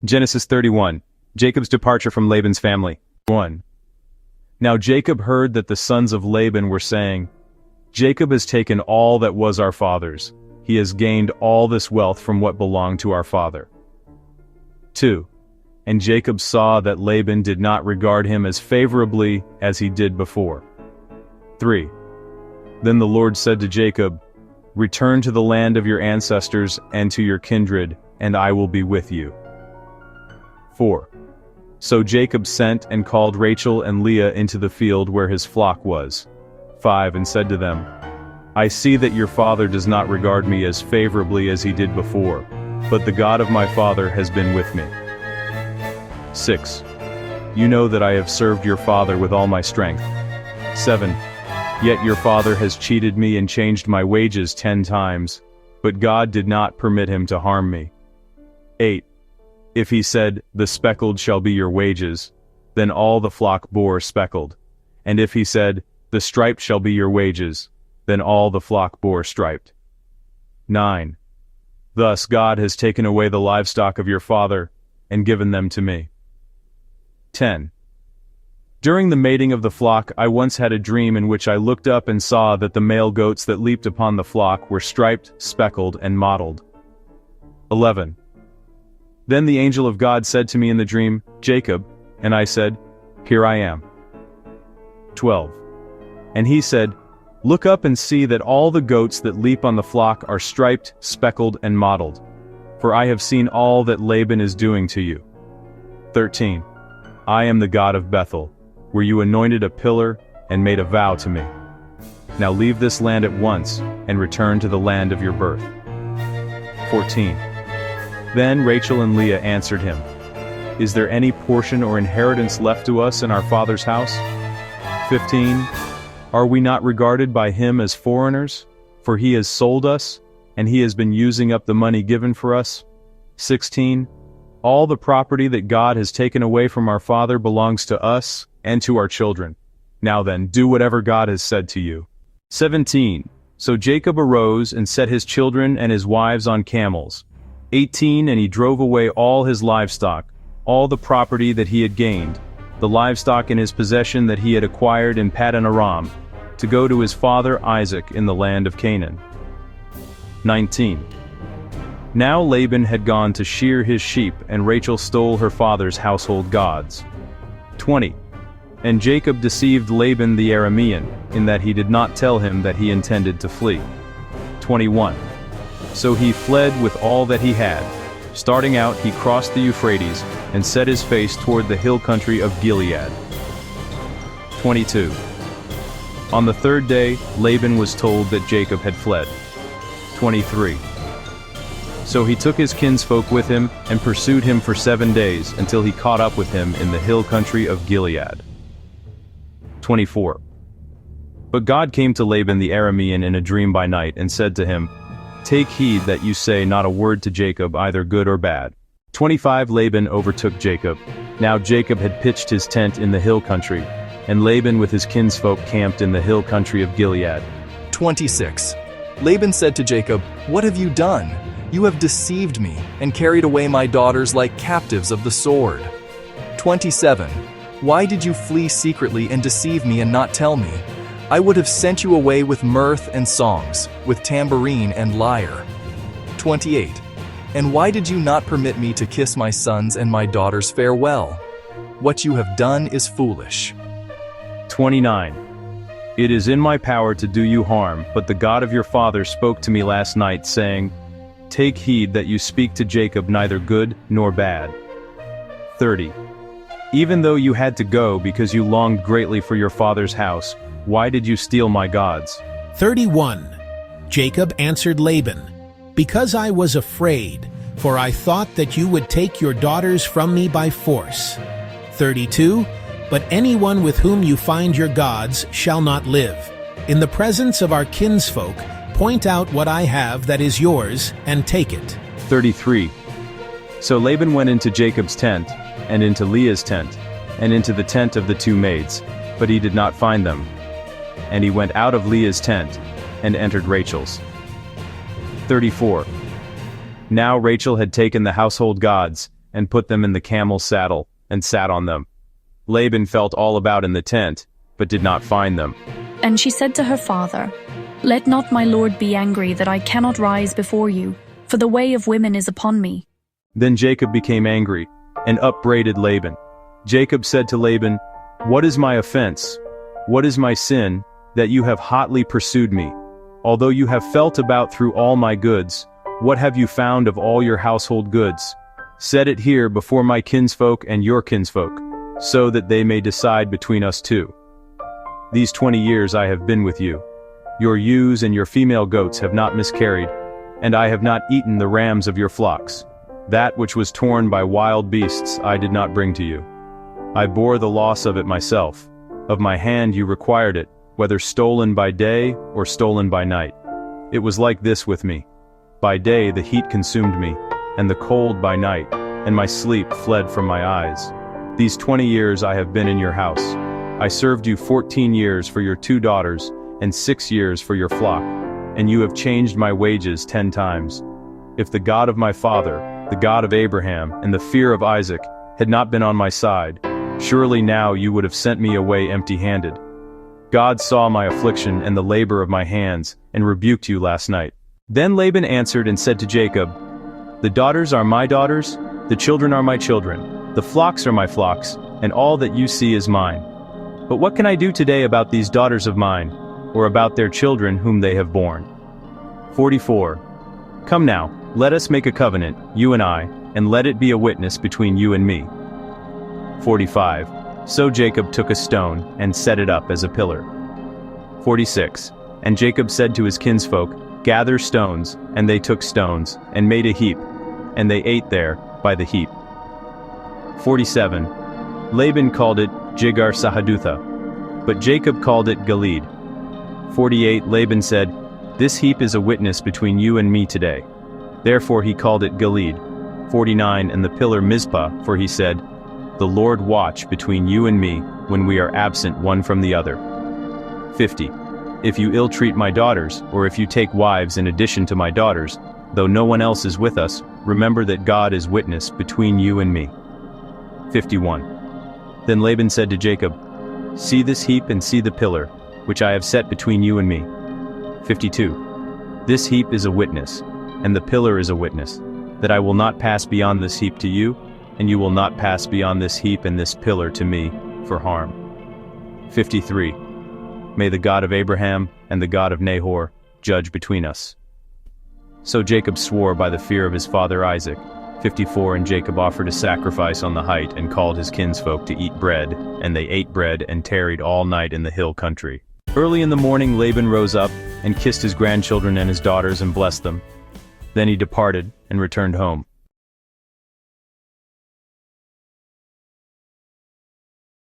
Genesis 31. Jacob's departure from Laban's family. 1. Now Jacob heard that the sons of Laban were saying, Jacob has taken all that was our father's. He has gained all this wealth from what belonged to our father. 2. And Jacob saw that Laban did not regard him as favorably as he did before. 3. Then the Lord said to Jacob, Return to the land of your ancestors and to your kindred, and I will be with you. 4. So Jacob sent and called Rachel and Leah into the field where his flock was. 5. And said to them, I see that your father does not regard me as favorably as he did before, but the God of my father has been with me. 6. You know that I have served your father with all my strength. 7. Yet your father has cheated me and changed my wages 10 times, but God did not permit him to harm me. 8. If he said, The speckled shall be your wages, then all the flock bore speckled. And if he said, The striped shall be your wages, then all the flock bore striped. 9. Thus God has taken away the livestock of your father, and given them to me. 10. During the mating of the flock I once had a dream in which I looked up and saw that the male goats that leaped upon the flock were striped, speckled, and mottled. 11. Then the angel of God said to me in the dream, Jacob, and I said, Here I am. 12. And he said, Look up and see that all the goats that leap on the flock are striped, speckled, and mottled, for I have seen all that Laban is doing to you. 13. I am the God of Bethel, where you anointed a pillar and made a vow to me. Now leave this land at once, and return to the land of your birth. 14. Then Rachel and Leah answered him, Is there any portion or inheritance left to us in our father's house? 15. Are we not regarded by him as foreigners? For he has sold us, and he has been using up the money given for us. 16. All the property that God has taken away from our father belongs to us and to our children. Now then, do whatever God has said to you. 17. So Jacob arose and set his children and his wives on camels. 18. And he drove away all his livestock, all the property that he had gained, the livestock in his possession that he had acquired in Paddan Aram, to go to his father Isaac in the land of Canaan. 19. Now Laban had gone to shear his sheep, and Rachel stole her father's household gods. 20. And Jacob deceived Laban the Aramean, in that he did not tell him that he intended to flee. 21. So he fled with all that he had. Starting out, he crossed the Euphrates, and set his face toward the hill country of Gilead. 22. On the third day, Laban was told that Jacob had fled. 23. So he took his kinsfolk with him, and pursued him for 7 days, until he caught up with him in the hill country of Gilead. 24. But God came to Laban the Aramean in a dream by night, and said to him, Take heed that you say not a word to Jacob, either good or bad. 25. Laban overtook Jacob. Now Jacob had pitched his tent in the hill country, and Laban with his kinsfolk camped in the hill country of Gilead. 26. Laban said to Jacob, What have you done? You have deceived me, and carried away my daughters like captives of the sword. 27. Why did you flee secretly and deceive me and not tell me? I would have sent you away with mirth and songs, with tambourine and lyre. 28. And why did you not permit me to kiss my sons and my daughters farewell? What you have done is foolish. 29. It is in my power to do you harm, but the God of your father spoke to me last night, saying, Take heed that you speak to Jacob neither good nor bad. 30. Even though you had to go because you longed greatly for your father's house, why did you steal my gods? 31. Jacob answered Laban, Because I was afraid, for I thought that you would take your daughters from me by force. 32. But anyone with whom you find your gods shall not live. In the presence of our kinsfolk, point out what I have that is yours, and take it. 33. So Laban went into Jacob's tent, and into Leah's tent, and into the tent of the 2 maids, but he did not find them. And he went out of Leah's tent, and entered Rachel's. 34. Now Rachel had taken the household gods, and put them in the camel's saddle, and sat on them. Laban felt all about in the tent, but did not find them. And she said to her father, "Let not my lord be angry that I cannot rise before you, for the way of women is upon me." Then Jacob became angry, and upbraided Laban. Jacob said to Laban, "What is my offense? What is my sin, that you have hotly pursued me? Although you have felt about through all my goods, what have you found of all your household goods? Set it here before my kinsfolk and your kinsfolk, so that they may decide between us two. These 20 years I have been with you. Your ewes and your female goats have not miscarried, and I have not eaten the rams of your flocks. That which was torn by wild beasts I did not bring to you. I bore the loss of it myself. Of my hand you required it, whether stolen by day or stolen by night. It was like this with me. By day the heat consumed me, and the cold by night, and my sleep fled from my eyes. These 20 years I have been in your house. I served you 14 years for your 2 daughters, and 6 years for your flock, and you have changed my wages 10 times. If the God of my father, the God of Abraham, and the fear of Isaac, had not been on my side, surely now you would have sent me away empty-handed. God saw my affliction and the labor of my hands, and rebuked you last night." Then Laban answered and said to Jacob, "The daughters are my daughters, the children are my children, the flocks are my flocks, and all that you see is mine. But what can I do today about these daughters of mine, or about their children whom they have borne?" 44. Come now, let us make a covenant, you and I, and let it be a witness between you and me. 45. So Jacob took a stone, and set it up as a pillar. 46. And Jacob said to his kinsfolk, "Gather stones," and they took stones, and made a heap, and they ate there by the heap. 47. Laban called it Jigar Sahadutha, but Jacob called it Gilead. 48. Laban said, "This heap is a witness between you and me today." Therefore he called it Gilead. 49. And the pillar Mizpah, for he said, "The Lord watch between you and me, when we are absent one from the other." 50. If you ill-treat my daughters, or if you take wives in addition to my daughters, though no one else is with us, remember that God is witness between you and me. 51. Then Laban said to Jacob, "See this heap and see the pillar, which I have set between you and me." 52. This heap is a witness, and the pillar is a witness, that I will not pass beyond this heap to you, and you will not pass beyond this heap and this pillar to me, for harm. 53. May the God of Abraham and the God of Nahor judge between us. So Jacob swore by the fear of his father Isaac. 54. And Jacob offered a sacrifice on the height, and called his kinsfolk to eat bread, and they ate bread and tarried all night in the hill country. Early in the morning Laban rose up, and kissed his grandchildren and his daughters, and blessed them. Then he departed, and returned home.